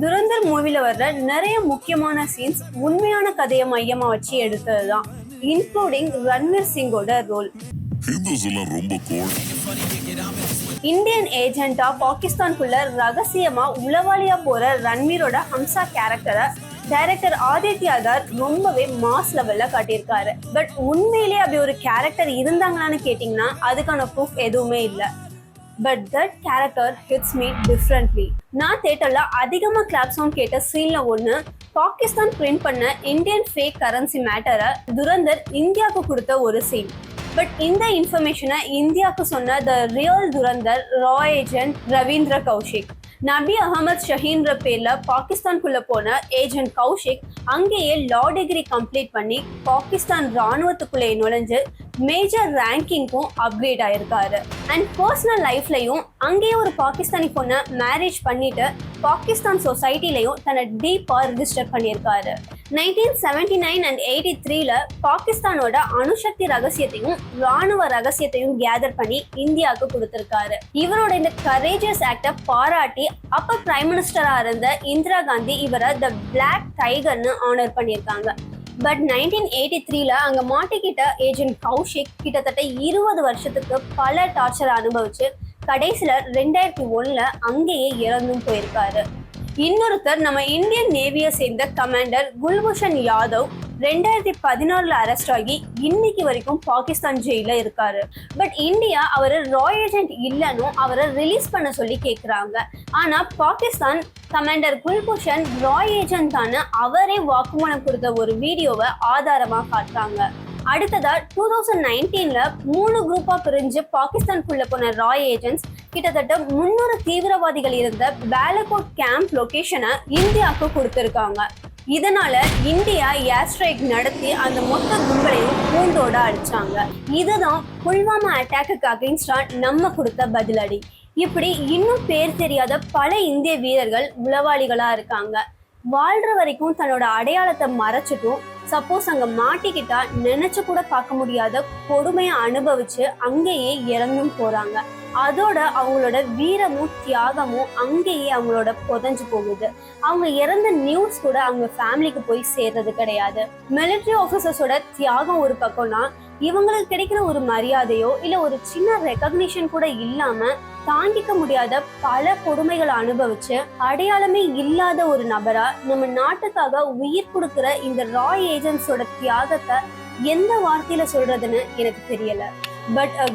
துரந்தர் மூவில வர்ற நிறைய முக்கியமான சீன்ஸ் உண்மையான கதையை மையமா வச்சு எடுத்ததுதான், இன்க்ளூடிங் ரன்வீர் சிங்கோட ரோல். இந்தியன் ஏஜென்டா பாகிஸ்தானுக்குள்ள ரகசியமா உளவாளியா போற ரன்வீரோட ஹம்சா கேரக்டரை டைரக்டர் ஆதித்யாதார் ரொம்பவே மாஸ் லெவல்ல காட்டியிருக்காரு. பட் உண்மையிலேயே அப்படி ஒரு கேரக்டர் இருந்தாங்களான்னு கேட்டீங்கன்னா அதுக்கான ப்ரூஃப் எதுவுமே இல்லை. But that character hits me differently. நான் தியேட்டர்ல அதிகமா கிளாப் சவுண்ட் கேட்ட சீன்ல ஒண்ணு, பாகிஸ்தான் பிரிண்ட் பண்ண இந்தியன் ஃபேக் கரன்சி மேட்டரை துரந்தர் இந்தியாவுக்கு கொடுத்த ஒரு சீன். பட் இந்த இன்ஃபர்மேஷனை இந்தியாவுக்கு சொன்ன த ரியல் துரந்தர் ரா ஏஜென்ட் ரவீந்திர கௌஷிக். நபி அகமது ஷஹீன்ற பேர்ல பாகிஸ்தானுக்குள்ள போன ஏஜென்ட் கௌஷிக் அங்கேயே லா டிகிரி கம்ப்ளீட் பண்ணி பாகிஸ்தான் ராணுவத்துக்குள்ளே நுழைஞ்சு மேஜர் ரேங்கிங்கும் அப்கிரேட் ஆயிருக்காரு. அண்ட் பர்சனல் லைஃப்லையும் அங்கேயே ஒரு பாகிஸ்தானி பொண்ணை மேரேஜ் பண்ணிட்டு பாகிஸ்தான் சொசைட்டிலையும் தன்னை டீப்பா ரிஜிஸ்டர் பண்ணியிருக்காரு. 1979 and 83ல பாகிஸ்தானோட அணுசக்தி ரகசியத்தையும் ராணுவ ரகசியத்தையும் கேதர் பண்ணி இந்தியாவுக்கு கொடுத்திருக்காரு. இவரோட இந்த கரேஜியஸ் ஆக்டை பாராட்டி அப்ப பிரைம் மினிஸ்டரா இருந்த இந்திரா காந்தி இவரை த பிளாக் டைகர்னு ஆனர் பண்ணியிருக்காங்க. பட் 1983ல அங்க மாட்டிக்கிட்ட ஏஜென்ட் கௌஷிக் கிட்டத்தட்ட 20 வருஷத்துக்கு பல டார்ச்சரை அனுபவிச்சு கடைசியில 2001ல அங்கேயே இறந்தும் போயிருக்காரு. இன்னொருத்தர் நம்ம இந்தியன் நேவியை சேர்ந்த கமாண்டர் குல்பூஷன் யாதவ் 2016ல அரெஸ்ட் ஆகி இன்னைக்கு வரைக்கும் பாகிஸ்தான் ஜெயில இருக்காரு. பட் இந்தியா அவரு ரா ஏஜென்ட் இல்லைன்னு அவரை ரிலீஸ் பண்ண சொல்லி கேட்குறாங்க. ஆனா பாகிஸ்தான் கமாண்டர் குல்பூஷன் ரா ஏஜென்ட் தானு அவரே வாக்குமூலம் கொடுத்த ஒரு வீடியோவை ஆதாரமா காட்டுறாங்க. அடுத்ததா 2019ல 3 குரூப்பா பிரிஞ்சு பாகிஸ்தானுக்குள்ள போன ரா ஏஜென்ட்ஸ் கிட்டத்தட்ட 300 தீவிரவாதிகள் இருந்த பாலகோட் கேம்ப் லொகேஷனை இந்தியாவுக்கு கொடுத்திருக்காங்க. இதனால இந்தியா ஏர் ஸ்ட்ரைக் நடத்தி அந்த மொத்த கும்பலையும் பூண்டோட அடிச்சாங்க. இதுதான் புல்வாமா அட்டாக்கு அகைன்ஸ்டா நம்ம கொடுத்த பதிலடி. இப்படி இன்னும் பேர் தெரியாத பல இந்திய வீரர்கள் உளவாளிகளா இருக்காங்க. வாழ்ற வரைக்கும் தன்னோட அடையாளத்தை மறைச்சிட்டும் சப்போஸ் அங்க மாட்டிக்கிட்டா நினைச்சு கூட பார்க்க முடியாத கொடுமையை அனுபவிச்சு அங்கேயே இறந்தும் போறாங்க. அதோட அவங்களோட வீரமும் தியாகமும் அங்கேயே அவங்களோட புதைஞ்சு போகுது. அவங்க இறந்த நியூஸ் கூட அவங்க ஃபேமிலிக்கு போய் சேர்றது கிடையாது. மிலிட்ரி ஆஃபீஸர்ஸோட தியாகம் ஒரு பக்கம்னா இவங்களுக்கு கிடைக்கிற ஒரு மரியாதையோ இல்ல ஒரு சின்ன ரெகக்னிஷன் கூட இல்லாம தாங்கிக்க முடியாத பல கொடுமைகளை அனுபவிச்சு அடையாளமே இல்லாத ஒரு நபரா நம்ம நாட்டுக்காக உயிர் கொடுக்கிற இந்த ரா ஏஜென்ட்ஸோட தியாகத்தை எந்த வார்த்தையில சொல்றதுன்னு எனக்கு தெரியல. But a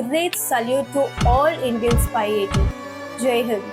great salute to all Indian spy agents. Jai Hind.